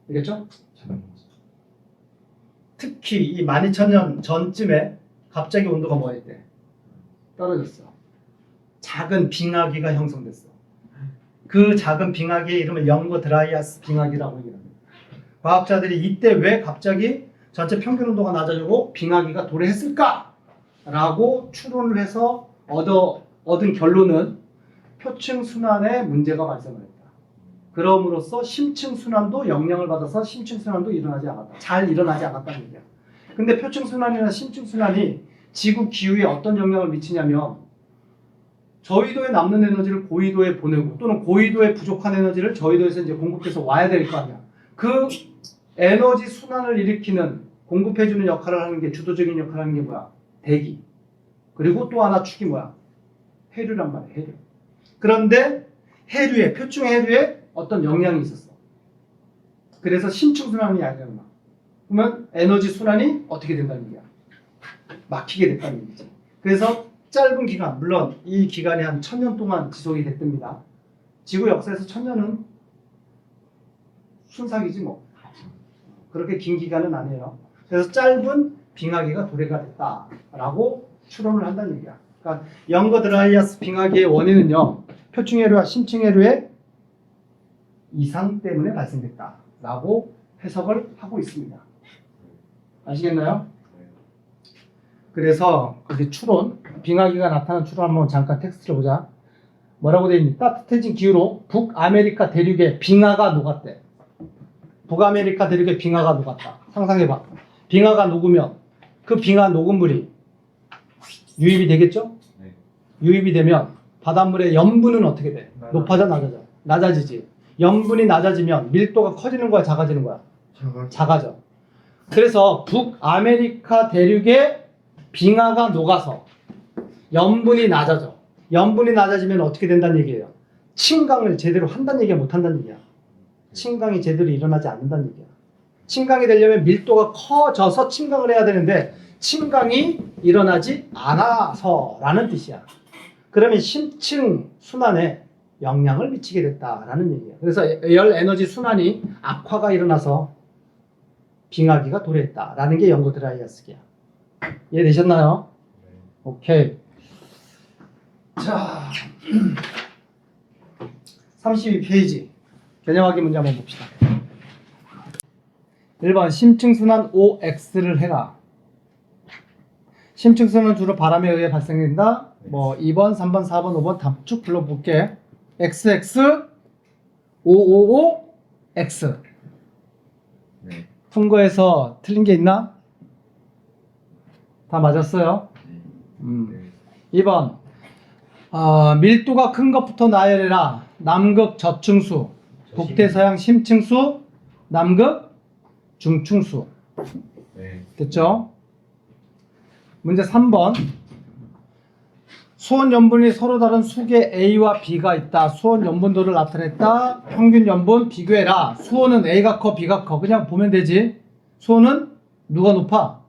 알겠죠? 특히 이 12,000년 전쯤에 갑자기 온도가 뭐 했대? 떨어졌어. 작은 빙하기가 형성됐어. 그 작은 빙하기의 이름을 영거 드라이아스 빙하기라고 얘기합니다. 과학자들이 이때 왜 갑자기 전체 평균 온도가 낮아지고 빙하기가 도래했을까? 라고 추론을 해서 얻은 결론은 표층 순환에 문제가 발생을 했다. 그럼으로써 심층 순환도 영향을 받아서 심층 순환도 일어나지 않았다. 잘 일어나지 않았다는 얘기야. 근데 표층 순환이나 심층 순환이 지구 기후에 어떤 영향을 미치냐면 저위도에 남는 에너지를 고위도에 보내고 또는 고위도에 부족한 에너지를 저위도에서 이제 공급해서 와야 될 거 아니야. 그 에너지 순환을 일으키는 공급해주는 역할을 하는 게 주도적인 역할을 하는 게 뭐야? 대기. 그리고 또 하나 축이 뭐야? 해류란 말이야. 해류. 그런데 해류에 표층 해류에 어떤 영향이 있었어. 그래서 심층 순환이 안 일어나. 그러면 에너지 순환이 어떻게 된다는 얘기야? 막히게 됐다는 얘기지. 그래서 짧은 기간, 물론 이 기간이 한 1000년 동안 지속이 됐답니다. 지구 역사에서 1000년은 순삭이지 뭐. 그렇게 긴 기간은 아니에요. 그래서 짧은 빙하기가 도래가 됐다라고 추론을 한다는 얘기야. 그러니까 영거 드라이아스 빙하기의 원인은요, 표층해류와 심층해류의 이상 때문에 발생됐다라고 해석을 하고 있습니다. 아시겠나요? 그래서 거기 추론, 빙하기가 나타난 추론 한번 잠깐 텍스트를 보자. 뭐라고 되어 있니? 따뜻해진 기후로 북아메리카 대륙에 빙하가 녹았대. 북아메리카 대륙에 빙하가 녹았다. 상상해봐. 빙하가 녹으면 그 빙하 녹은 물이 유입이 되겠죠? 네. 유입이 되면 바닷물의 염분은 어떻게 돼? 높아져, 낮아져? 낮아지지. 염분이 낮아지면 밀도가 커지는 거야, 작아지는 거야? 작아져. 그래서 북아메리카 대륙에 빙하가 녹아서 염분이 낮아져. 염분이 낮아지면 어떻게 된다는 얘기예요? 침강을 제대로 한다는 얘기야, 못 한다는 얘기야? 침강이 제대로 일어나지 않는다는 얘기야. 침강이 되려면 밀도가 커져서 침강을 해야 되는데 침강이 일어나지 않아서라는 뜻이야. 그러면 심층 순환에 영향을 미치게 됐다라는 얘기예요. 그래서 열 에너지 순환이 악화가 일어나서 빙하기가 도래했다라는 게 연고 드라이아스기야. 이해되셨나요? 오케이. 자, 32페이지 개념하기 문제 한번 봅시다. 1번 심층순환 OX를 해라. 심층순환은 주로 바람에 의해 발생된다. 뭐 2번, 3번, 4번, 5번 다 쭉 불러볼게. XX, 555, X. 네. 푼 거에서 틀린 게 있나? 다 맞았어요. 네. 2번 밀도가 큰 것부터 나열해라. 남극 저층수, 북대서양 심층수, 남극 중층수. 네. 됐죠? 문제 3번 수온 염분이 서로 다른 수계 A와 B가 있다. 수온 염분도를 나타냈다. 평균 염분 비교해라. 수온은 A가 커 B가 커. 그냥 보면 되지. 수온은 누가 높아?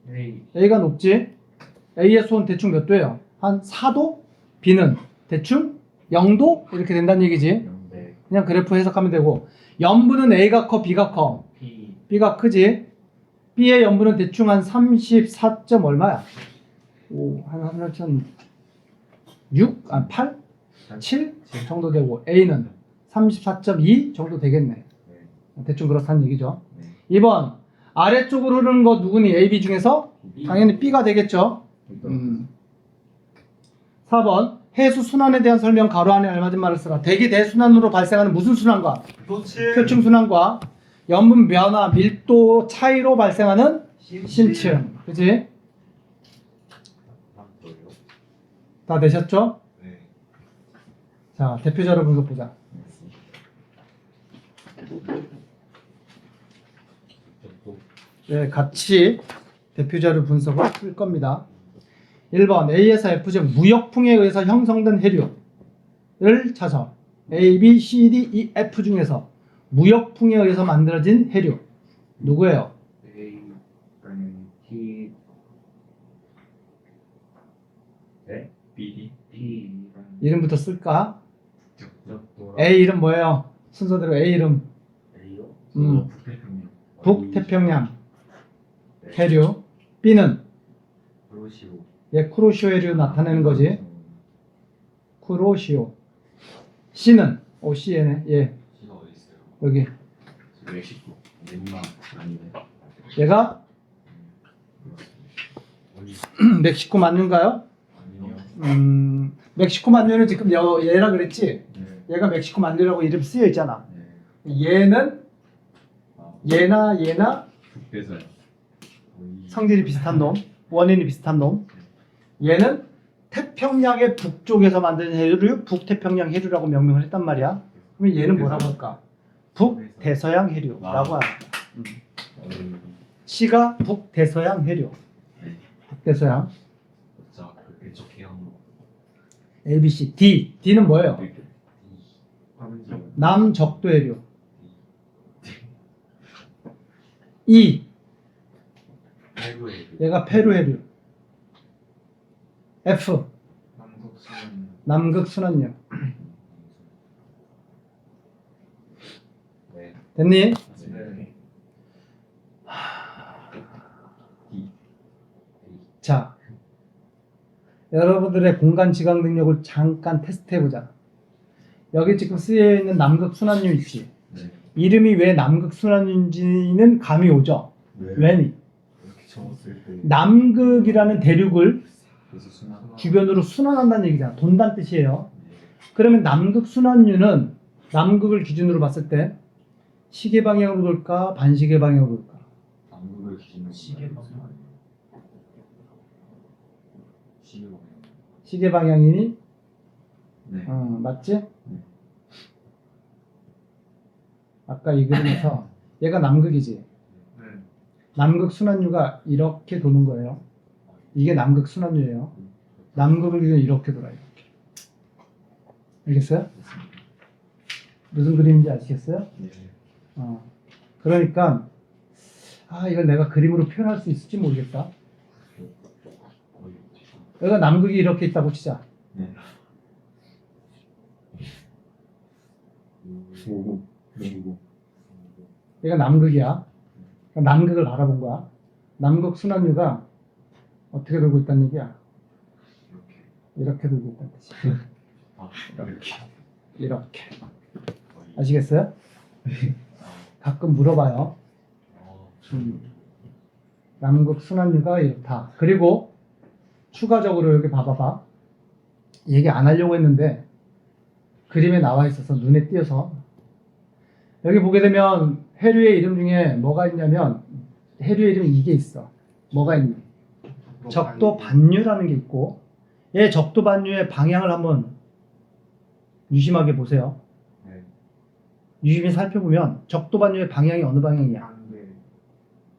네. A가 높지. A의 수온 대충 몇 도예요? 한 4도? B는 대충 0도? 이렇게 된다는 얘기지. 네. 그냥 그래프 해석하면 되고 염분은 A가 커 B가 커? P. B가 크지. B의 염분은 대충 한 34. 얼마야? 한 6? 8? 7 정도 되고 A는 34.2 정도 되겠네. 네. 대충 그렇다는 얘기죠. 네. 2번 아래쪽으로 흐르는 거 누구니? A, B 중에서? 당연히 B가 되겠죠. 4번 해수 순환에 대한 설명 가로 안에 알맞은 말을 쓰라. 대기 대순환으로 발생하는 무슨 순환과 표층 순환과 염분 변화, 밀도 차이로 발생하는 심층. 그지? 다 되셨죠? 네. 자, 대표자료 분석 보자. 네, 같이 대표자료 분석을 풀 겁니다. 1번 A에서 F 중 무역풍에 의해서 형성된 해류를 찾아. A, B, C, D, E, F 중에서 무역풍에 의해서 만들어진 해류 누구예요? A. T. 네. B. B. 이름부터 쓸까? 적적도라. A 이름 뭐예요? 순서대로 A 이름 A요? 북태평양. 북태평양. 네. 해류. B는 그러시오. 쿠로시오 해류 나타내는 거지. 쿠로시오. C는 C네. 예, C가 어디 있어요? 여기. 멕시코. 덴마크 아니네. 얘가 멕시코 만류인가요? 아니요. 멕시코 만류는 지금 얘라 그랬지? 네. 얘가 멕시코 만류라고 이름 쓰여 있잖아. 네. 얘는 아, 얘나 북대서요. 성질이 비슷한 놈, 원인이 비슷한 놈. 얘는 태평양의 북쪽에서 만든 해류를 북태평양 해류라고 명명을 했단 말이야. 그럼 얘는 뭐라고 할까? 북대서양 해류라고 합니다. C가 북대서양 해류. 네. 북대서양. 자, 그쪽 해양. A, B, C, D. D는 뭐예요? 남적도 해류. E. 얘가 페루 해류. F. 남극 순환류. 네. 됐니? 네. 자, 여러분들의 공간 지각 능력을 잠깐 테스트해보자. 여기 지금 쓰여있는 남극 순환류 있지? 네. 이름이 왜 남극 순환류인지는 감이 오죠? 네. 왜니? 이렇게 적었을 때 남극이라는 대륙을 그래서 순환. 주변으로 순환한다는 얘기잖아. 돈다는 뜻이에요. 네. 그러면 남극 순환류는 남극을 기준으로 봤을 때 시계 방향으로 돌까? 반시계 방향으로 돌까? 남극을 기준으로 시계 방향. 시계 방향. 시계 방향이니? 네. 맞지? 아까 이 그림에서 얘가 남극이지. 네. 남극 순환류가 이렇게 도는 거예요. 이게 남극 순환류예요. 남극을 기준으로 이렇게 돌아요. 이렇게. 알겠어요? 무슨 그림인지 아시겠어요? 네. 그러니까 이걸 내가 그림으로 표현할 수 있을지 모르겠다. 여기가 남극이 이렇게 있다고 치자. 네. 오고. 그리고. 여기가 남극이야. 그럼 남극을 바라본 거야. 남극 순환류가 어떻게 돌고 있다는 얘기야? 이렇게 돌고 있다는 뜻이. 아, 이렇게. 이렇게. 아시겠어요? 가끔 물어봐요. 남극 순환류가 이렇다. 그리고 추가적으로 여기 봐봐봐. 얘기 안 하려고 했는데 그림에 나와 있어서 눈에 띄어서 여기 보게 되면 해류의 이름 중에 뭐가 있냐면 해류의 이름이 이게 있어. 뭐가 있니? 적도 반류라는 게 있고 얘 적도 반류의 방향을 한번 유심하게 보세요. 네. 유심히 살펴보면 적도 반류의 방향이 어느 방향이야? 네.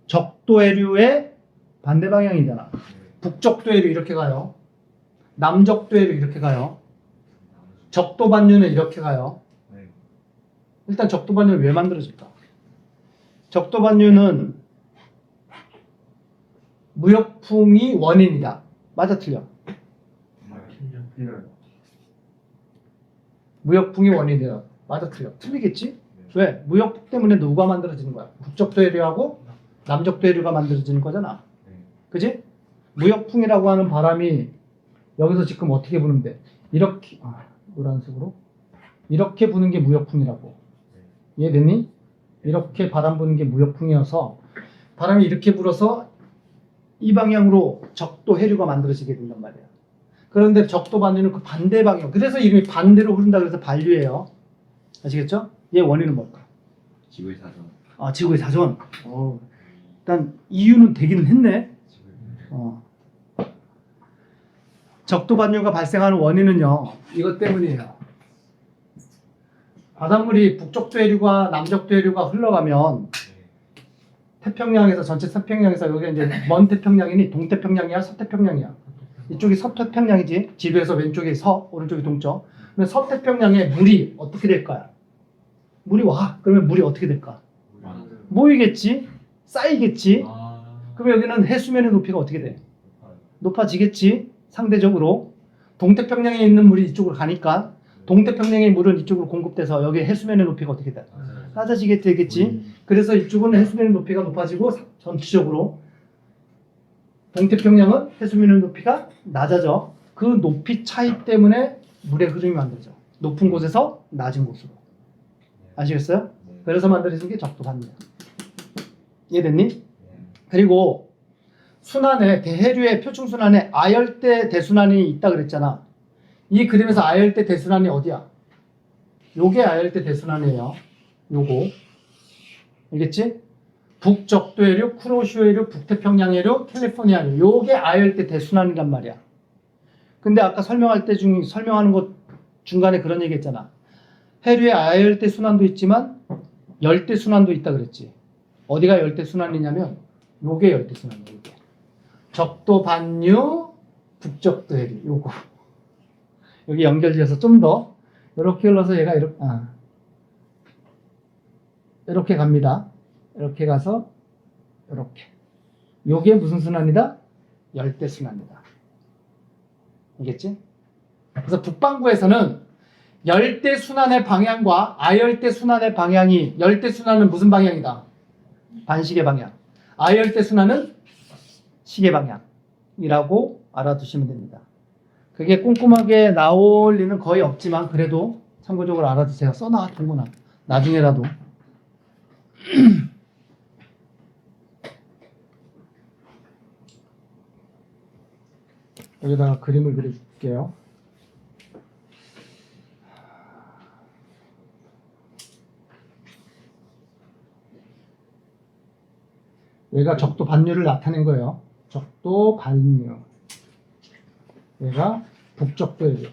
적도 해류의 반대 방향이잖아. 북적도 해류 이렇게 가요. 남적도 해류 이렇게 가요. 적도 반류는 이렇게 가요. 네. 일단 적도 반류를 왜 만들어질까? 적도 반류는 무역풍이 원인이다. 맞아 틀려? 무역풍이 원인이다. 맞아 틀려? 틀리겠지? 왜? 무역풍 때문에 누가 만들어지는 거야? 북적도 해류하고 남적도 해류가 만들어지는 거잖아. 그지? 무역풍이라고 하는 바람이 여기서 지금 어떻게 부는데? 이렇게 노란색으로 이렇게 부는 게 무역풍이라고. 이해됐니? 이렇게 바람 부는 게 무역풍이어서 바람이 이렇게 불어서 이 방향으로 적도 해류가 만들어지게 된단 말이야. 그런데 적도 반류는 그 반대 방향. 그래서 이름이 반대로 흐른다 그래서 반류예요. 아시겠죠? 얘 원인은 뭘까? 지구의 사전. 지구의 자전. 일단 이유는 되기는 했네. 적도 반류가 발생하는 원인은요. 이것 때문이에요. 바닷물이 북적도 해류가 남적도 해류가 흘러가면 태평양에서 전체 태평양에서 여기 이제 먼 태평양이니 동태평양이야 서태평양이야. 이쪽이 서태평양이지. 지도에서 왼쪽이 서, 오른쪽이 동쪽. 그러면 서태평양에 물이 어떻게 될까요? 물이 와. 그러면 물이 어떻게 될까? 모이겠지. 쌓이겠지. 그러면 여기는 해수면의 높이가 어떻게 돼? 높아지겠지. 상대적으로 동태평양에 있는 물이 이쪽으로 가니까 동태평양의 물은 이쪽으로 공급돼서 여기 해수면의 높이가 어떻게 돼? 낮아지게 되겠지. 그래서 이쪽은 해수면의 높이가 높아지고 전체적으로 동태평양은 해수면의 높이가 낮아져. 그 높이 차이 때문에 물의 흐름이 만들어져. 높은 곳에서 낮은 곳으로. 아시겠어요? 그래서 만들어진 게 적도 반류야. 이해됐니? 그리고 순환에 대해류의 표층순환에 아열대 대순환이 있다 그랬잖아. 이 그림에서 아열대 대순환이 어디야? 요게 아열대 대순환이에요. 요거. 알겠지? 북적도해류, 쿠로슈해류, 북태평양해류, 캘리포니아해류. 요게 아열대 대순환이란 말이야. 근데 아까 설명하는 것 중간에 그런 얘기 했잖아. 해류의 아열대 순환도 있지만 열대 순환도 있다 그랬지. 어디가 열대 순환이냐면 요게 열대 순환이야. 요게. 적도 반류, 북적도 해류. 요거. 여기 연결지어서 좀 더 이렇게 흘러서 얘가 이렇게 갑니다. 이렇게 가서 이렇게. 요게 무슨 순환이다? 열대 순환이다. 알겠지? 그래서 북반구에서는 열대 순환의 방향과 아열대 순환의 방향이 열대 순환은 무슨 방향이다? 반시계 방향. 아열대 순환은 시계 방향이라고 알아두시면 됩니다. 그게 꼼꼼하게 나올 리는 거의 없지만 그래도 참고적으로 알아두세요. 써놔두거나 나중에라도. 여기다가 그림을 그려줄게요. 얘가 적도 반류를 나타낸 거예요. 적도 반류. 얘가 북적도예요.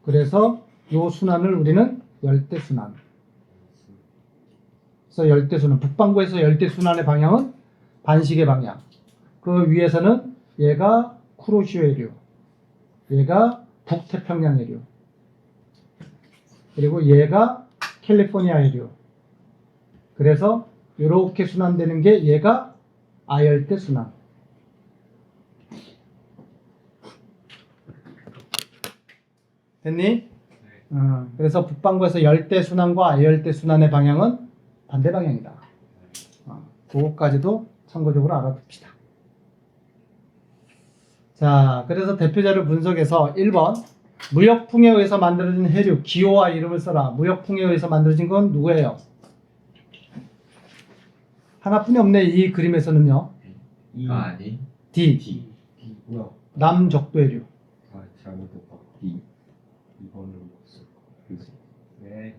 그래서 이 순환을 우리는 열대순환. 그래서 열대순환. 북반구에서 열대순환의 방향은 반시계 방향. 그 위에서는 얘가 쿠로슈해류. 얘가 북태평양해류. 그리고 얘가 캘리포니아해류. 그래서 이렇게 순환되는 게 얘가 아열대 순환. 됐니? 그래서 북반구에서 열대 순환과 아열대 순환의 방향은 반대 방향이다. 그것까지도 참고적으로 알아둡시다. 자, 그래서 대표자료 분석에서 1번 무역풍에 의해서 만들어진 해류 기호와 이름을 써라. 무역풍에 의해서 만들어진 건 누구예요? 하나뿐이 없네. 이 그림에서는요. 아니. D. D. 뭐야? 남적도 해류. 아 잘못했다. D 2번으로 먹었어. 그지? 네.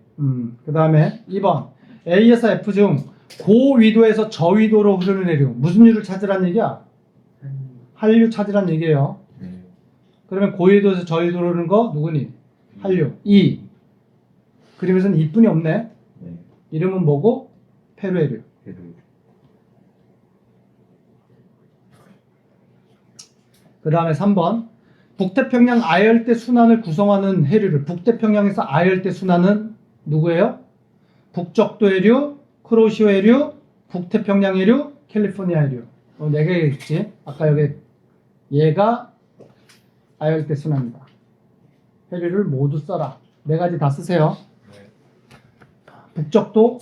그 다음에 2번 A에서 F 중 고위도에서 저위도로 흐르는 해류 무슨 유를 찾으란 얘기야? 한류 찾으란 얘기예요. 네. 그러면 고위도에서 저위도로 흐르는 거 누구니? 한류. 2. 그림에서는 2뿐이 없네. 네. 이름은 뭐고? 페루 해류. 그래도 그 다음에 3번 북태평양 아열대 순환을 구성하는 해류를 북태평양에서 아열대 순환은 누구예요? 북적도 해류, 쿠로시오 해류, 북태평양 해류, 캘리포니아 해류. 4개 있지. 아까 여기 얘가 아열대 순환이다. 해류를 모두 써라. 4가지 다 쓰세요. 네. 북적도,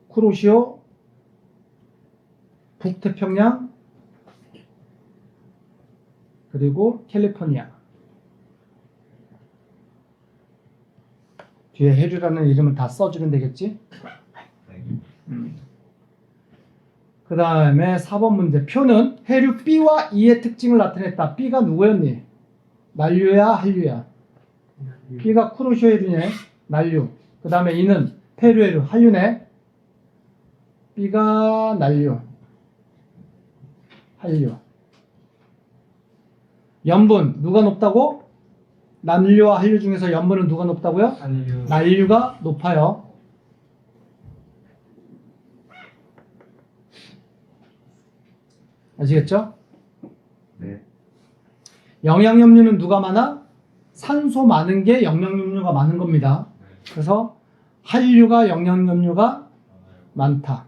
쿠로시오, 북태평양, 그리고 캘리포니아. 뒤에 해류라는 이름을 다 써주면 되겠지? 네. 그 다음에 4번 문제. 표는 해류 B와 E의 특징을 나타냈다. B가 누구였니? 난류야, 한류야? B가 쿠로시오 해류네. 난류. 그 다음에 E는 페루 해류, 한류네. B가 난류, 한류. 염분 누가 높다고? 난류와 한류 중에서 염분은 누가 높다고요? 한류. 난류가 높아요. 아시겠죠? 네. 영양염류는 누가 많아? 산소 많은 게 영양염류가 많은 겁니다. 그래서 한류가 영양염류가 많다,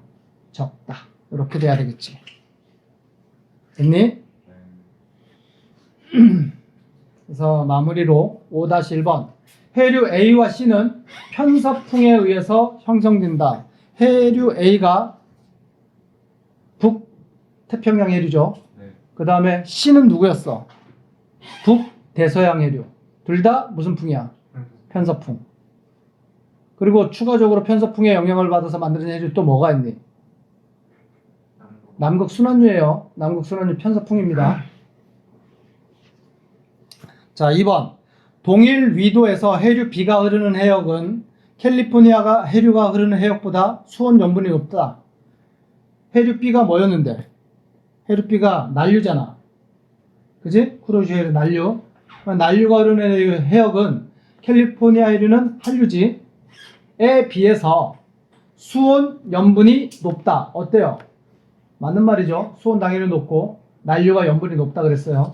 적다. 이렇게 돼야 되겠지. 됐니? 그래서 마무리로 5-1번 해류 A와 C는 편서풍에 의해서 형성된다. 해류 A가 북태평양 해류죠. 네. 그 다음에 C는 누구였어? 북대서양 해류. 둘 다 무슨 풍이야? 편서풍. 그리고 추가적으로 편서풍의 영향을 받아서 만들어진 해류 또 뭐가 있니? 남극순환유예요. 남극순환유 편서풍입니다. 자, 2번 동일 위도에서 해류 B가 흐르는 해역은 캘리포니아가 해류가 흐르는 해역보다 수온 염분이 높다. 해류 B가 뭐였는데? 해류 B가 난류잖아. 그지? 쿠로시오 해류 난류. 난류가 흐르는 해역은 캘리포니아 해류는 한류지. 에 비해서 수온 염분이 높다. 어때요? 맞는 말이죠. 수온 당연히 높고 난류가 염분이 높다 그랬어요.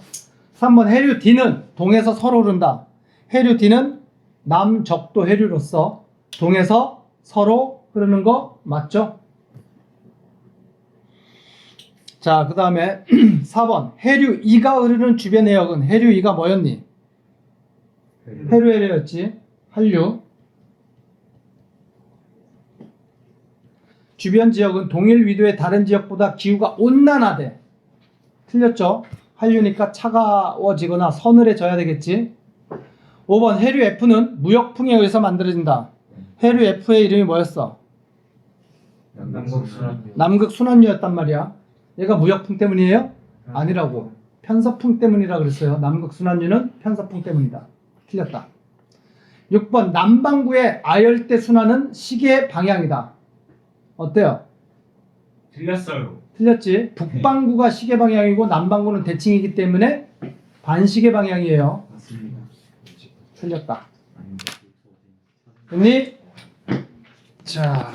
3번 해류 D는 동에서 서로 흐른다. 해류 D는 남적도 해류로서 동에서 서로 흐르는 거 맞죠? 자, 그 다음에 4번 해류 E가 흐르는 주변 해역은 해류 E가 뭐였니? 해류 해류였지. 한류. 주변 지역은 동일 위도의 다른 지역보다 기후가 온난하대. 틀렸죠? 한류니까 차가워지거나 서늘해져야 되겠지. 5번 해류 F는 무역풍에 의해서 만들어진다. 해류 F의 이름이 뭐였어? 남극순환유. 남극순환유였단 말이야. 얘가 무역풍 때문이에요? 아니라고. 편서풍 때문이라 그랬어요. 남극순환유는 편서풍 때문이다. 틀렸다. 6번 남반구의 아열대 순환은 시계 방향이다. 어때요? 틀렸어요. 틀렸지? 북반구가 시계 방향이고 남반구는 대칭이기 때문에 반시계 방향이에요. 맞습니다. 틀렸다. 아닙니다. 됐니? 자.